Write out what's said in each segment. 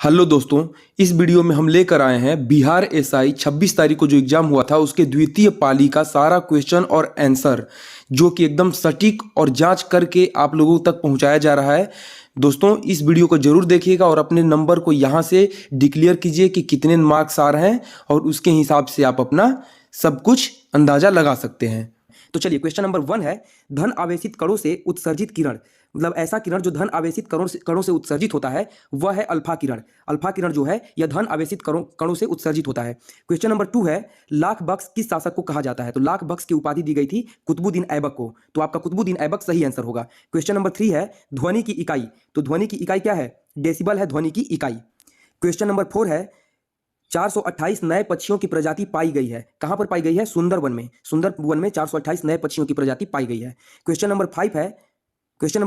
Hello दोस्तों, इस video में हम लेकर आए हैं बिहार एसआई 26 तारीख को जो एग्जाम हुआ था उसके द्वितीय पाली का सारा क्वेश्चन और आंसर जो कि एकदम सटीक और जांच करके आप लोगों तक पहुंचाया जा रहा है। दोस्तों, इस वीडियो को जरूर देखिएगा और अपने नंबर को यहां से डिक्लेयर कीजिए कि कितने मार्क्स आ रहे हैं और उसके हिसाब से आप अपना सब कुछ अंदाजा लगा सकते हैं। तो चलिए, क्वेश्चन नंबर 1 है, धन आवेशित कणों से उत्सर्जित किरण, मतलब ऐसा किरण जो धन आवेशित कणों से उत्सर्जित होता है वह है अल्फा किरण। अल्फा किरण जो है यह धन आवेशित कणों से उत्सर्जित होता है। क्वेश्चन नंबर 2 है, लाख बख्श किस शासक को कहा जाता है? तो लाख बख्श की उपाधि दी गई थी कुतुबुद्दीन ऐबक को, तो आपका कुतुबुद्दीन ऐबक सही आंसर होगा। क्वेश्चन नंबर 3 है, ध्वनि की इकाई, तो ध्वनि की इकाई क्या है? डेसिबल है ध्वनि की इकाई। क्वेश्चन नंबर 4 है, 428 नए पक्षियों की प्रजाति पाई गई है। कहां पर पाई गई है? सुंदरवन में। सुंदरवन में 428 नए पक्षियों की प्रजाति पाई गई है। क्वेश्चन नंबर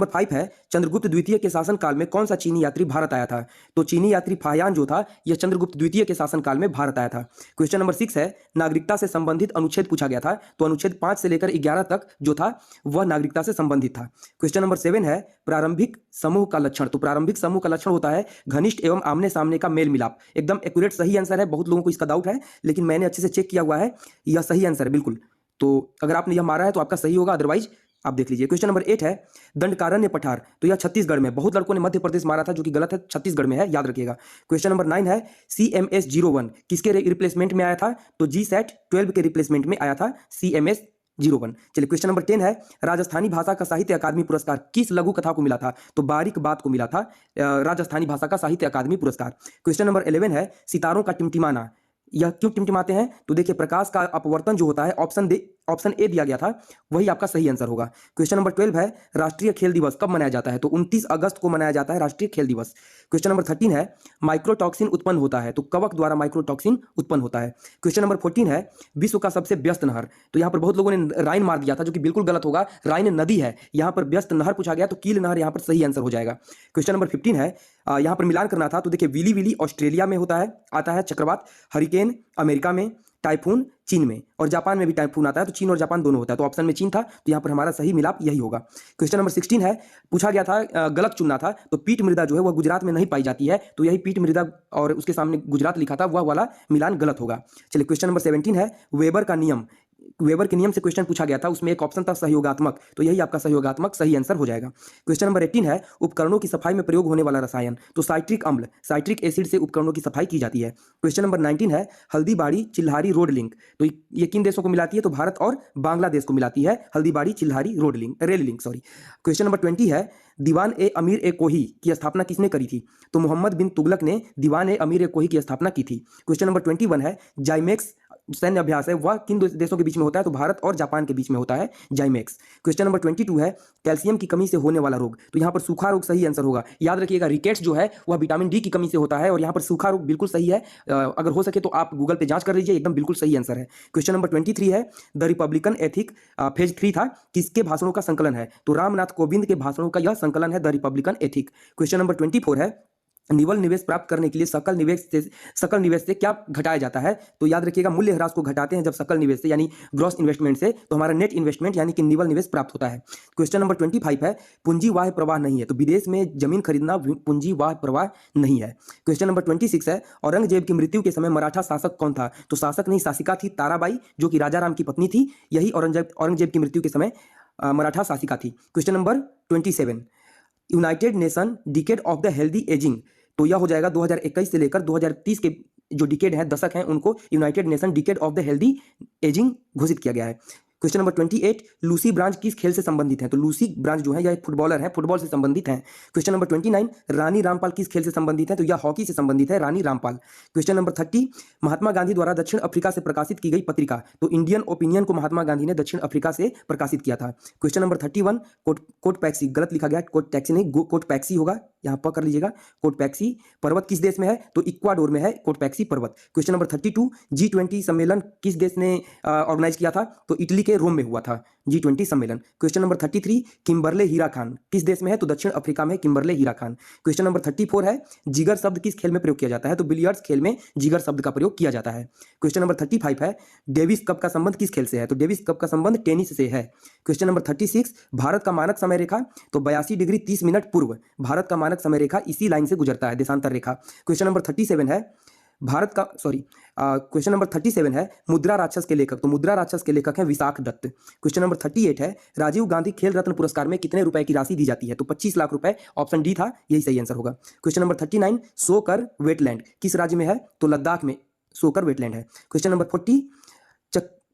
5 है, चंद्रगुप्त द्वितीय के शासनकाल में कौन सा चीनी यात्री भारत आया था? तो चीनी यात्री फाहियान जो था यह चंद्रगुप्त द्वितीय के शासनकाल में भारत आया था। क्वेश्चन नंबर 6 है, नागरिकता से संबंधित अनुच्छेद पूछा गया था, तो अनुच्छेद 5 से लेकर 11 तक जो था वह नागरिकता से संबंधित था। क्वेश्चन नंबर 7 है, प्रारंभिक समूह का लक्षण, तो प्रारंभिक समूह का लक्षण होता है घनिष्ठ एवं आमने सामने का मेल मिलाप। एकदम एक्यूरेट सही आंसर है। बहुत लोगों को इसका डाउट है लेकिन मैंने अच्छे से चेक किया हुआ है, यह सही आंसर है बिल्कुल। तो अगर आपने यह मारा है तो आपका सही होगा, अदरवाइज आप देख लीजिए। क्वेश्चन नंबर 8 है, दंडकारण्य पठार, तो यह छत्तीसगढ़ में, बहुत लड़कों ने मध्य प्रदेश मारा था जो कि गलत है, छत्तीसगढ़ में है, याद रखिएगा। क्वेश्चन नंबर 9 है, CMS-01 किसके रिप्लेसमेंट में आया था? तो GSAT-12 के रिप्लेसमेंट में आया था CMS-01। चलिए, क्वेश्चन नंबर 10 है, राजस्थानी भाषा का साहित्य अकादमी पुरस्कार किस लघु कथा को मिला था? तो बारीक बात को मिला था राजस्थानी भाषा का साहित्य अकादमी पुरस्कार। क्वेश्चन नंबर 11 है, सितारों का टिमटिमाना, यह क्यों टिमटिमाते हैं? तो देखिए, प्रकाश का अपवर्तन जो होता है, ऑप्शन ए दिया गया था, वही आपका सही आंसर होगा। क्वेश्चन नंबर 12 है, राष्ट्रीय खेल दिवस कब मनाया जाता है? तो 29 अगस्त को मनाया जाता है राष्ट्रीय खेल दिवस। क्वेश्चन नंबर 13 है, माइक्रोटॉक्सिन उत्पन्न होता है, तो कवक द्वारा माइक्रोटॉक्सिन उत्पन्न होता है। क्वेश्चन नंबर 14 है, विश्व का सबसे व्यस्त नहर, तो यहाँ पर बहुत लोगों ने राइन मार दिया था जो कि बिल्कुल गलत होगा, राइन नदी है, यहाँ पर व्यस्त नहर पूछा गया तो कील नहर यहाँ पर सही आंसर हो जाएगा। क्वेश्चन नंबर 15 है, यहाँ पर मिलान करना था, तो देखिए, विली विली ऑस्ट्रेलिया में होता है, आता है चक्रवात, हरिकेन अमेरिका में, टाइफून चीन में, और जापान में भी टाइफून आता है, तो चीन और जापान दोनों होता है, तो ऑप्शन में चीन था, तो यहाँ पर हमारा सही मिलाप यही होगा। क्वेश्चन नंबर 16 है, पूछा गया था, गलत चुनना था, तो पीट मृदा जो है वह गुजरात में नहीं पाई जाती है, तो यही पीट मृदा और उसके सामने गुजरात लिखा था, वह वाला मिलान गलत होगा। चलिए, क्वेश्चन नंबर 17 है, वेबर के नियम से क्वेश्चन पूछा गया था, उसमें एक ऑप्शन था सहयोगात्मक, तो यही आपका सहयोगात्मक सही आंसर हो जाएगा। क्वेश्चन नंबर 18 है, उपकरणों की सफाई में प्रयोग होने वाला रसायन, तो साइट्रिक अम्ल, साइट्रिक एसिड से उपकरणों की सफाई की जाती है। क्वेश्चन नंबर 19 है, हल्दीबाड़ी चिल्हारी रोड लिंक, तो ये किन देशों को मिलाती है? तो भारत और बांग्लादेश को मिलाती है Haldibari Chilhari rail link, sorry. Question number 20 है, दीवान ए अमीर ए कोही की स्थापना किसने करी थी? तो मोहम्मद बिन तुगलक ने दीवान ए अमीर ए कोही की स्थापना की थी। क्वेश्चन नंबर 21 है, जाइमेक्स सैन्य अभ्यास है वह किन देशों के बीच में होता है? तो भारत और जापान के बीच में होता है जाइमेक्स। क्वेश्चन नंबर 22 है, कैल्शियम की कमी से होने वाला रोग, तो यहाँ पर सूखा रोग सही आंसर होगा। याद रखिएगा, रिकेट्स जो है वह विटामिन डी की कमी से होता है और यहाँ पर सूखा रोग बिल्कुल सही है। अगर हो सके तो आप गूगल पे जांच कर लीजिए, एकदम बिल्कुल सही आंसर है। क्वेश्चन नंबर 23 है, द रिपब्लिकन एथिक फेज 3 था, किसके भाषणों का संकलन है? तो रामनाथ कोविंद के भाषणों का यह संकलन है, the Republican ethic. Question number 24 है, निवल निवेश प्राप्त करने के लिए सकल निवेश से क्या घटाया जाता है? तो याद रखिएगा, मूल्य ह्रास को घटाते हैं जब सकल निवेश से यानी ग्रॉस इन्वेस्टमेंट से, तो हमारा नेट इन्वेस्टमेंट यानी कि निवल निवेश प्राप्त होता है। क्वेश्चन नंबर 25 है, पूंजी वाह प्रवाह नहीं है, तो विदेश में जमीन खरीदना पूंजी वाह प्रवाह नहीं है। क्वेश्चन नंबर 26 है, औरंगजेब की मृत्यु के समय मराठा शासक कौन था? तो शासक नहीं, शासिका थी ताराबाई, जो कि राजा राम की पत्नी थी, यही औरंगजेब की मृत्यु के समय मराठा शासिका थी। Question number 27, United nation decade of the healthy ageing, तो यह हो जाएगा 2021 से लेकर 2030 के जो डिकेड हैं, दशक हैं, उनको United nation decade of the healthy ageing घोषित किया गया है। क्वेश्चन नंबर 28, लूसी ब्रांच किस खेल से संबंधित है? तो लूसी ब्रांच जो है यह एक फुटबॉलर है, फुटबॉल से संबंधित है। क्वेश्चन नंबर 29, रानी रामपाल किस खेल से संबंधित है? तो यह हॉकी से संबंधित है, रानी रामपाल। क्वेश्चन नंबर 30, महात्मा गांधी द्वारा दक्षिण अफ्रीका से प्रकाशित की गई पत्रिका, तो इंडियन ओपिनियन को महात्मा गांधी ने दक्षिण अफ्रीका से प्रकाशित किया था। क्वेश्चन नंबर 31, कोटपैक्सी, गलत लिखा गया, कोटटैक्सी नहीं, कोटपैक्सी होगा, यहाँ पर कर लीजिएगा। कोटपैक्सी पर्वत किस देश में है? तो इक्वाडोर में है कोटपैक्सी पर्वत। क्वेश्चन नंबर 32, G20 सम्मेलन किस देश ने ऑर्गेनाइज किया था? तो इटली के रोम में हुआ था G20 सम्मेलन। क्वेश्चन नंबर 33, किम्बरले हीरा खान किस देश में है? तो दक्षिण अफ्रीका में किम्बरले हीरा खान। क्वेश्चन नंबर 34 है, जिगर शब्द किस खेल में प्रयोग किया जाता है? तो बिलियर्ड्स खेल में जिगर शब्द का प्रयोग किया जाता है। क्वेश्चन नंबर 35 है, डेविस कप का संबंध किस खेल से है? तो डेविस कप का संबंध टेनिस से है। क्वेश्चन नंबर 36, भारत का मानक समय रेखा? तो 82 डिग्री 30 मिनट पूर्व भारत का मानक समय रेखा इसी लाइन से गुजरता है, देशांतर रेखा। क्वेश्चन नंबर 37 है, क्वेश्चन नंबर 37 है, मुद्रा राक्षस के लेखक? तो मुद्रा राक्षस के लेखक हैं विशाख दत्त। क्वेश्चन नंबर 38 है, राजीव गांधी खेल रत्न पुरस्कार में कितने रुपए की राशि दी जाती है? तो 25 लाख रुपए, ऑप्शन डी था, यही सही आंसर होगा। क्वेश्चन नंबर 39, सोकर वेटलैंड किस राज्य में है? तो लद्दाख में सोकर वेटलैंड है। क्वेश्चन नंबर 40,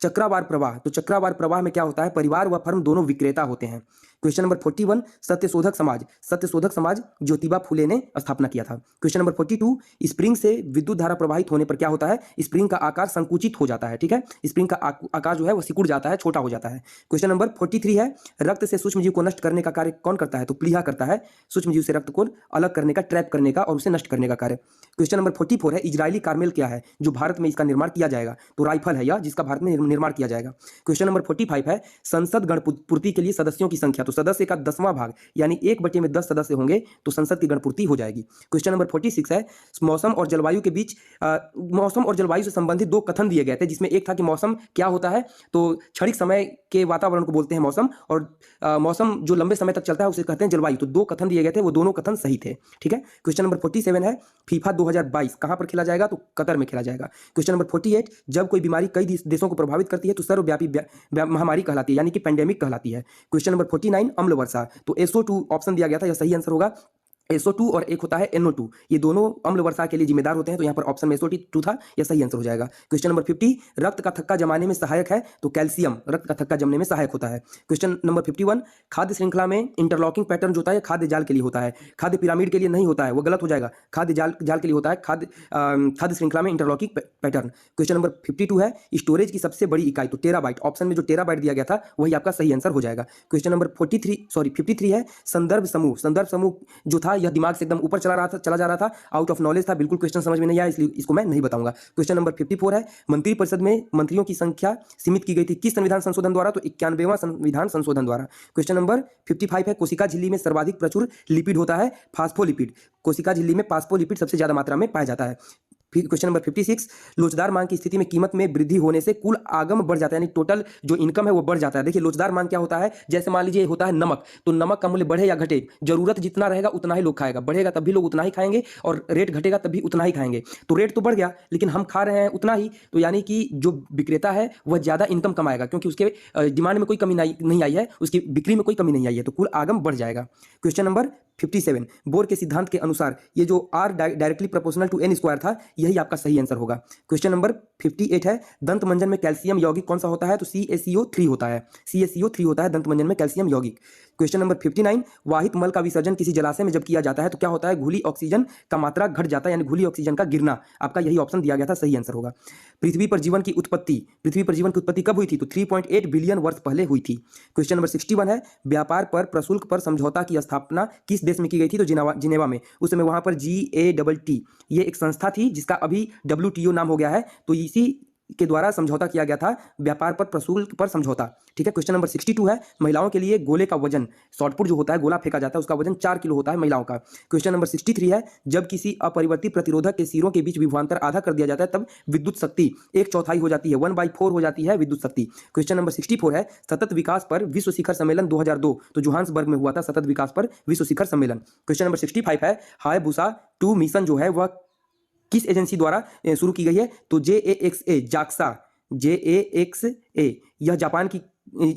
चक्रवार प्रवाह? तो चक्रवार प्रवाह में क्या होता है? परिवार व फर्म दोनों विक्रेता होते हैं। Question number 41, Satyashodhak Samaj? सत्यशोधक समाज ज्योतिबा फुले ने स्थापना किया था। क्वेश्चन नंबर 42, स्प्रिंग से विद्युत धारा प्रवाहित होने पर क्या होता है? स्प्रिंग का आकार संकुचित हो जाता है, ठीक है, स्प्रिंग का आकार जो है वो सिकुड़ जाता है, छोटा हो जाता है। क्वेश्चन नंबर 43 है, रक्त से सूक्ष्म जीव को नष्ट करने का कार्य कौन करता है? तो प्लीहा करता है, सूक्ष्म जीव से रक्त को अलग करने का, ट्रैप करने का और उसे नष्ट करने का कार्य। क्वेश्चन नंबर 44 है, इजरायली कार्मेल क्या है जो भारत में इसका निर्माण किया जाएगा? तो राइफल है यह, जिसका भारत में निर्माण किया जाएगा। क्वेश्चन नंबर 45 है, संसद गणपूर्ति के लिए सदस्यों की संख्या? तो सदस्य का 10वां भाग यानी 1/10 सदस्य होंगे तो संसद की गणपूर्ति हो जाएगी। क्वेश्चन नंबर 46 है, मौसम और जलवायु के बीच मौसम और जलवायु से संबंधित 2 कथन दिए गए थे, जिसमें एक था कि मौसम क्या होता है? तो क्षणिक समय के वातावरण को बोलते हैं मौसम, और मौसम जो लंबे समय तक चलता है उसे कहते हैं जलवायु। तो 2 कथन दिए गए थे, वो दोनों कथन सही थे, ठीक है। क्वेश्चन नंबर 47 है, फीफा 2022 कहां पर खेला जाएगा? तो कतर में खेला जाएगा। क्वेश्चन नंबर 48, जब कोई बीमारी कई देशों को प्रभावित करती है तो सर्वव्यापी महामारी कहलाती है, यानी कि पेंडेमिक कहलाती है। क्वेश्चन नंबर 49, अम्ल वर्षा? तो SO2 ऑप्शन दिया गया था, यह सही आंसर होगा। SO2 और एक होता है NO2, ये दोनों अम्ल वर्षा के लिए जिम्मेदार होते हैं, तो यहाँ पर ऑप्शन में SO2 था, यह सही आंसर हो जाएगा। क्वेश्चन नंबर 50, रक्त का थक्का जमाने में सहायक है? तो कैल्शियम रक्त का थक्का जमने में सहायक होता है। क्वेश्चन नंबर 51, खाद्य श्रृंखला में इंटरलॉकिंग पैटर्न जो होता है खाद्य जाल के लिए होता है, खाद्य पिरामिड के लिए नहीं होता है, वो गलत हो जाएगा, खाद्य जाल के लिए होता है, खाद्य श्रृंखला में इंटरलॉकिंग पैटर्न। क्वेश्चन नंबर 52 है, स्टोरेज की सबसे बड़ी इकाई? तो टेराबाइट, ऑप्शन में जो टेराबाइट दिया गया था वही आपका सही आंसर हो जाएगा। क्वेश्चन नंबर 53 है, संदर्भ समूह जो था यह दिमाग से एकदम ऊपर चला जा रहा था, आउट ऑफ नॉलेज था, बिल्कुल क्वेश्चन समझ में नहीं आया, इसलिए इसको मैं नहीं बताऊंगा। क्वेश्चन नंबर 54 है, मंत्रिपरिषद में मंत्रियों की संख्या सीमित की गई थी किस संविधान संशोधन द्वारा? तो 91वां संविधान संशोधन द्वारा। क्वेश्चन नंबर 55 है, कोशिका झिल्ली में सर्वाधिक प्रचुर लिपिड होता है? फास्फोलिपिड। कोशिका झिल्ली में फास्फोलिपिड सबसे ज्यादा मात्रा में पाया जाता है। फिर क्वेश्चन नंबर 56, लोचदार मांग की स्थिति में कीमत में वृद्धि होने से कुल आगम बढ़ जाता है, यानी टोटल जो इनकम है वो बढ़ जाता है। देखिए लोचदार मांग क्या होता है, जैसे मान लीजिए होता है नमक, तो नमक का मूल्य बढ़े या घटे, जरूरत जितना रहेगा उतना ही लोग खाएगा, बढ़ेगा तब भी लोग उतना ही खाएंगे, और रेट घटेगा तब भी उतना ही खाएंगे। तो रेट तो बढ़ गया लेकिन हम खा रहे हैं उतना ही, तो यानी कि जो विक्रेता है वह ज्यादा इनकम कमाएगा, क्योंकि उसके डिमांड में कोई कमी नहीं आई है, उसकी बिक्री में कोई कमी नहीं आई है, तो कुल आगम बढ़ जाएगा। क्वेश्चन नंबर 57, बोर के सिद्धांत के अनुसार ये जो R directly proportional to N square था, यही आपका सही आंसर होगा। क्वेश्चन नंबर 58 है, दंत मंजन में कैल्शियम यौगिक कौन सा होता है? तो CaCO3 होता है, CaCO3 होता है दंत मंजन में कैल्शियम यौगिक। क्वेश्चन नंबर 59, वाहित मल का विसर्जन किसी जलाशय में जब किया जाता है तो क्या होता है? घुली ऑक्सीजन का मात्रा घट जाता है, यानी घुली ऑक्सीजन का गिरना, आपका यही ऑप्शन दिया गया था, सही आंसर होगा। पृथ्वी पर जीवन की उत्पत्ति कब हुई थी? तो 3.8 बिलियन वर्ष पहले हुई थी। क्वेश्चन नंबर 61 है, व्यापार पर प्रशुल्क पर समझौता की स्थापना किस देश में की गई थी? तो जिनेवा में। उस समय वहां पर GATT ये एक संस्था थी जिसका अभी WTO नाम हो गया है, तो इसी के द्वारा समझौता किया गया था, व्यापार पर प्रशुल्क पर समझौता, ठीक है। क्वेश्चन नंबर 62 है, महिलाओं के लिए गोले का वजन, शॉटपुट जो होता है गोला फेंका जाता है उसका वजन 4 किलो होता है महिलाओं का। क्वेश्चन नंबर 63 है, जब किसी अपरिवर्तित प्रतिरोधक के सिरों के बीच विभवांतर आधा कर दिया जाता है तब विद्युत शक्ति 1/4 हो जाती है, 1/4 हो जाती है विद्युत शक्ति। क्वेश्चन नंबर 64 है, सतत विकास पर विश्व शिखर सम्मेलन 2002 तो जोहान्सबर्ग में हुआ था सतत विकास पर विश्व शिखर सम्मेलन। क्वेश्चन नंबर 65 है, हायाबुसा 2 मिशन जो है वह किस एजेंसी द्वारा शुरू की गई है? तो JAXA यह जापान की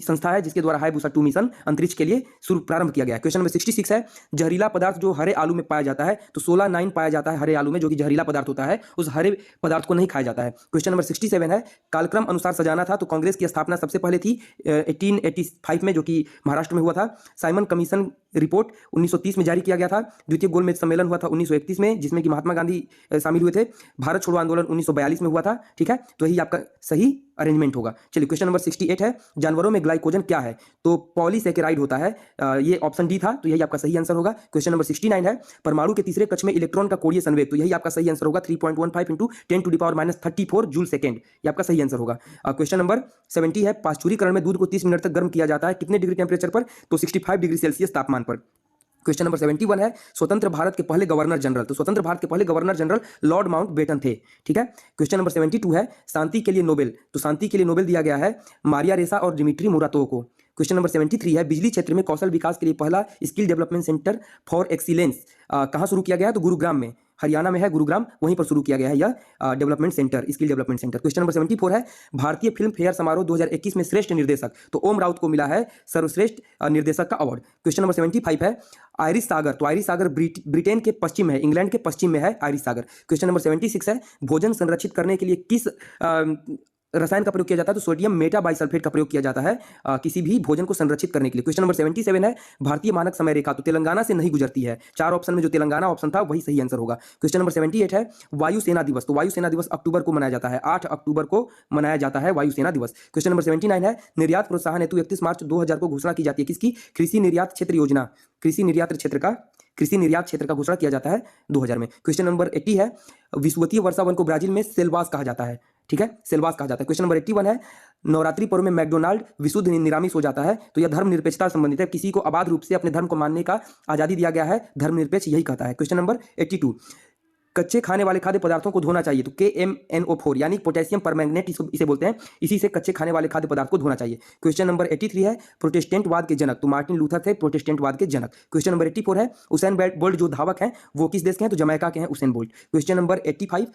संस्था है जिसके द्वारा हायाबुसा 2 मिशन अंतरिक्ष के लिए प्रारंभ किया गया। क्वेश्चन नंबर 66 है, जहरीला पदार्थ जो हरे आलू में पाया जाता है तो 16(9) पाया जाता है हरे आलू में, जो कि जहरीला पदार्थ होता है, उस हरे पदार्थ को नहीं खाया जाता है। क्वेश्चन नंबर 67 है, कालक्रम अनुसार सजाना था तो कांग्रेस की स्थापना सबसे पहले थी 1885 में, जो कि महाराष्ट्र में हुआ था। साइमन कमीशन रिपोर्ट 1930 में जारी किया गया था। द्वितीय गोलमेज सम्मेलन हुआ था 1931 में, जिसमें कि महात्मा गांधी शामिल हुए थे। भारत छोड़ो आंदोलन 1942 में हुआ था, ठीक है। तो यही आपका सही अरेंजमेंट होगा। चलिए क्वेश्चन नंबर 68 है, जानवरों में ग्लाइकोजन क्या है? तो पॉलीसेकेराइड होता है। ये ऑप्शन डी था, तो यही आपका सही आंसर होगा। क्वेश्चन नंबर 69 है, परमाणु के तीसरे कक्ष में इलेक्ट्रॉन का कोणीय संवेग, तो यही आपका सही आंसर होगा 3.15 इंटू 10⁻34 जूल सेकेंड, ये आपका सही आंसर होगा। क्वेश्चन नंबर 70 है, पाश्चुरीकरण में दूध को 30 मिनट तक गर्म किया जाता है, कितने डिग्री टेम्परेचर पर? तो 65 डिग्री सेल्सियस तापमान पर। क्वेश्चन नंबर 71 है, स्वतंत्र भारत के पहले गवर्नर जनरल, तो स्वतंत्र भारत के पहले गवर्नर जनरल लॉर्ड माउंटबेटन थे। ठीक है। क्वेश्चन नंबर 72 है, शांति के लिए नोबेल, तो शांति के लिए नोबेल दिया गया है मारिया रेसा और डिमिट्री मुराटोव को। क्वेश्चन नंबर 73 है, बिजली क्षेत्र में कौशल विकास के लिए पहला skill development centre for excellence कहाँ शुरू किया गया है? तो गुरुग्राम में, हरियाणा में है गुरुग्राम, वहीं पर शुरू किया गया है यह development centre, skill development centre. Question number 74 है, भारतीय फिल्म फेयर समारोह 2021 में श्रेष्ठ निर्देशक, तो ओम राउत को मिला है सर्वश्रेष्ठ निर्देशक का अवार्ड। क्वेश्चन नंबर 75 है, आयरिश सागर, तो आयरिश सागर ब्रिटेन के पश्चिम है, इंग्लैंड के पश्चिम में है आयरिश सागर। क्वेश्चन नंबर 76 है, भोजन संरक्षित करने के लिए किस रसायन का प्रयोग किया जाता है? तो सोडियम मेटा बाइसल्फेट का प्रयोग किया जाता है किसी भी भोजन को संरक्षित करने के लिए। क्वेश्चन नंबर 77 है, भारतीय मानक समय रेखा, तो तेलंगाना से नहीं गुजरती है। 4 ऑप्शन में जो तेलंगाना ऑप्शन था वही सही आंसर होगा। क्वेश्चन नंबर 78 है, वायुसेना दिवस, तो वायुसेना दिवस अक्टूबर को मनाया जाता है, 8 अक्टूबर को मनाया जाता है वायुसेना दिवस। क्वेश्चन नंबर 79 है, निर्यात प्रोत्साहन हेतु 31 मार्च 2000 को घोषणा की जाती है किसकी? कृषि निर्यात क्षेत्र योजना, कृषि निर्यात क्षेत्र का घोषणा किया जाता है 2000 में। क्वेश्चन नंबर 80 है, विषुवतीय वर्षा वन को ब्राजील में सेल्वास कहा जाता है। ठीक है, सेल्वास कहा जाता है। क्वेश्चन नंबर 81 है, नवरात्रि पर्व में मैकडोनाल्ड विशुद्ध निरामिष हो जाता है, तो यह धर्मनिरपेक्षता संबंधित है, किसी को अबाध रूप से अपने धर्म को मानने का आजादी दिया गया है, धर्मनिरपेक्ष यही कहता है। क्वेश्चन नंबर 82, कच्चे खाने वाले खाद्य पदार्थों को धोना चाहिए, तो KMNO4 यानी पोटेशियम परमैंगनेट इसे बोलते हैं, इसी से कच्चे खाने वाले खाद्य पदार्थ को धोना चाहिए। क्वेश्चन नंबर 83 है, प्रोटेस्टेंटवाद के जनक, तो मार्टिन लूथर थे प्रोटेस्टेंटवाद के जनक। क्वेश्चन नंबर 84 है, उसेन बोल्ट जो धावक हैं वो किस देश के हैं? तो जमैका के हैं उसेन बोल्ट। क्वेश्चन नंबर 85,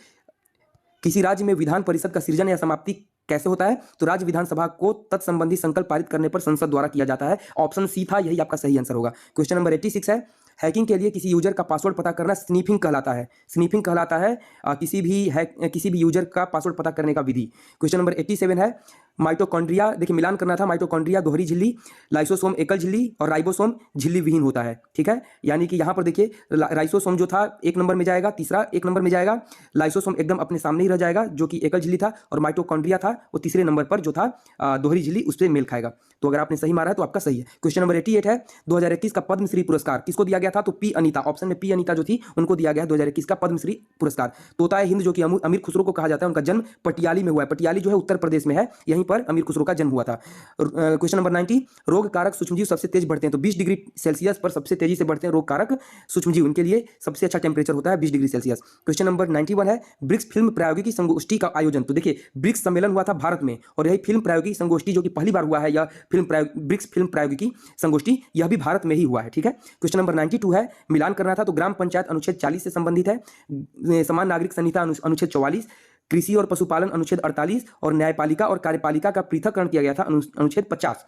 किसी राज्य में विधान परिषद का सृजन या समाप्ति कैसे होता है? तो राज्य विधानसभा को तत्संबंधी संकल्प पारित करने पर संसद द्वारा किया जाता है, ऑप्शन सी था, यही आपका सही आंसर होगा। क्वेश्चन नंबर 86 है, हैकिंग के लिए किसी यूजर का पासवर्ड पता करना स्नीफिंग कहलाता है, स्नीफिंग कहलाता है किसी भी यूजर का पासवर्ड पता करने का विधि। क्वेश्चन नंबर 87 है, माइटोकॉन्ड्रिया, देखिए मिलान करना था, माइटोकॉन्ड्रिया दोहरी झिल्ली, लाइसोसोम एकल झिल्ली और राइबोसोम झिल्ली विहीन होता है। ठीक है, यानी कि यहाँ पर देखिए राइसोसोम जो था 1 नंबर में जाएगा, तीसरा 1 नंबर में जाएगा, लाइसोसोम एकदम अपने सामने ही रह जाएगा जो कि एकल झिल्ली था, और माइटोकॉन्ड्रिया था वो तीसरे नंबर पर जो था दोहरी झिल्ली, उस पर मेल खाएगा। तो अगर आपने सही मारा है तो आपका सही है। क्वेश्चन नंबर 88 है, 2021 का पद्मश्री पुरस्कार किसको दिया गया था? तो पी अनीता, ऑप्शन में पी अनीता जो थी उनको दिया गया है 2021 का पद्मश्री पुरस्कार। तोताए हिंद जो कि अमीर खुसरो को कहा जाता है, उनका जन्म पटियाली में हुआ है, पटियाली जो है उत्तर प्रदेश में है, यहीं पर अमीर खुसरो का जन्म हुआ था। क्वेश्चन नंबर 90, रोग कारक सूक्ष्मजीव सबसे तेज बढ़ते हैं, तो 20 डिग्री सेल्सियस पर सबसे तेजी से बढ़ते हैं रोग कारक सूक्ष्मजीव, उनके लिए सबसे अच्छा टेम्परेचर होता है 20 डिग्री सेल्सियस। क्वेश्चन नंबर 91 है, ब्रिक्स फिल्म प्रायोगिकी संगोष्ठी का आयोजन, तो देखिए ब्रिक्स सम्मेलन हुआ था भारत में, और यही फिल्म प्रायोगिकी संगोष्ठी जो कि पहली बार हुआ है, यह ब्रिक्स फिल्म प्रायोगिकी संगोष्ठी यह भी भारत में ही हुआ है। ठीक है। क्वेश्चन नंबर 92 है, मिलान करना था, तो ग्राम पंचायत अनुच्छेद 40 से संबंधित है, समान नागरिक संहिता अनुच्छेद 44, कृषि और पशुपालन अनुच्छेद 48 और न्यायपालिका और कार्यपालिका का पृथककरण किया गया था अनुच्छेद 50,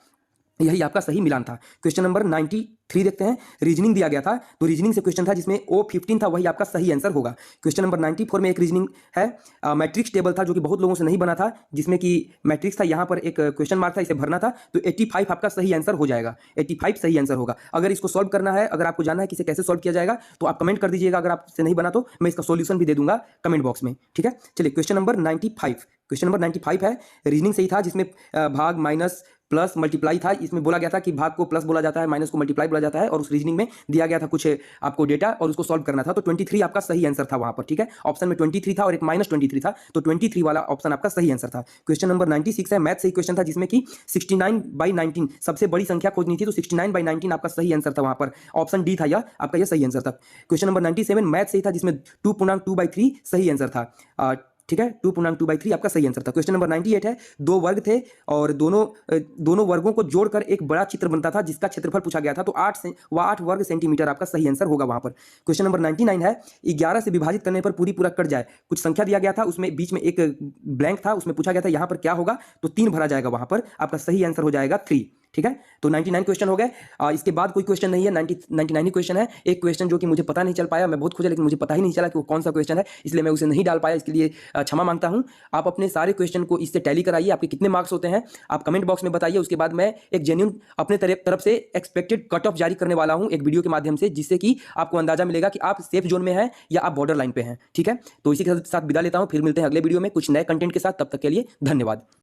यही आपका सही मिलान था। क्वेश्चन नंबर 93 देखते हैं, रीजनिंग दिया गया था, तो रीजनिंग से क्वेश्चन था जिसमें O15 था, वही आपका सही आंसर होगा। क्वेश्चन नंबर 94 में एक रीजनिंग है, मैट्रिक्स टेबल था जो कि बहुत लोगों से नहीं बना था, जिसमें कि मैट्रिक्स था, यहाँ पर एक क्वेश्चन मार्क था, इसे भरना था, तो 85 आपका सही आंसर हो जाएगा, 85 सही आंसर होगा। अगर इसको सॉल्व करना है, अगर आपको जानना है कि इसे कैसे सॉल्व किया जाएगा, तो आप कमेंट कर दीजिएगा, अगर आपसे नहीं बना तो मैं इसका सोल्यूशन भी दे दूंगा कमेंट बॉक्स में। ठीक है, चलिए क्वेश्चन नंबर 95 है, रीजनिंग सही था, जिसमें भाग माइनस प्लस मल्टीप्लाई था, इसमें बोला गया था कि भाग को प्लस बोला जाता है, माइनस को मल्टीप्लाई बोला जाता है, और उस रीजनिंग में दिया गया था कुछ आपको डेटा और उसको सॉल्व करना था, तो 23 आपका सही आंसर था वहां पर। ठीक है, ऑप्शन में 23 था और एक -23 था, तो 23 वाला ऑप्शन आपका सही आंसर था। क्वेश्चन नंबर 96 है, मैथ सही क्वेश्चन था, जिसमें कि 69/19 सबसे बड़ी संख्या खोजनी थी, तो 69/19 आपका सही आंसर था वहां पर, ऑप्शन डी था यह आपका, यह सही आंसर था। क्वेश्चन नंबर 97 मैथ सही था, जिसमें 2.2/3 सही आंसर था। ठीक है, 2.2/3 आपका सही आंसर था। क्वेश्चन नंबर 98 है, 2 वर्ग थे और दोनों वर्गों को जोड़कर एक बड़ा चित्र बनता था जिसका क्षेत्रफल पूछा गया था, तो 8 वर्ग सेंटीमीटर आपका सही आंसर होगा वहां पर। क्वेश्चन नंबर 99 है, 11 से विभाजित करने पर पूरा कट जाए, कुछ संख्या दिया गया था, उसमें बीच में एक ब्लैंक था, उसमें पूछा गया था यहाँ पर क्या होगा, तो 3 भरा जाएगा वहां पर, आपका सही आंसर हो जाएगा 3। ठीक है, तो 99 क्वेश्चन हो गए। इसके बाद कोई क्वेश्चन नहीं है, 99 ही क्वेश्चन है। एक क्वेश्चन जो कि मुझे पता नहीं चल पाया, मैं बहुत खोजा लेकिन मुझे पता ही नहीं चला कि वो कौन सा क्वेश्चन है, इसलिए मैं उसे नहीं डाल पाया, इसके लिए क्षमा मांगता हूं। आप अपने सारे क्वेश्चन को इससे टैली कराइए, आपके कितने मार्क्स होते हैं आप कमेंट बॉक्स में बताइए। उसके बाद मैं एक जेन्युइन अपने तरफ से एक्सपेक्टेड कट ऑफ जारी करने वाला हूं एक वीडियो के माध्यम से, जिससे कि आपको अंदाजा मिलेगा कि आप सेफ जोन में हैं या आप बॉर्डर लाइन पे हैं। ठीक है, तो इसी के साथ विदा लेता हूं, फिर मिलते हैं अगले वीडियो में कुछ नए कंटेंट के साथ, तब तक के लिए धन्यवाद।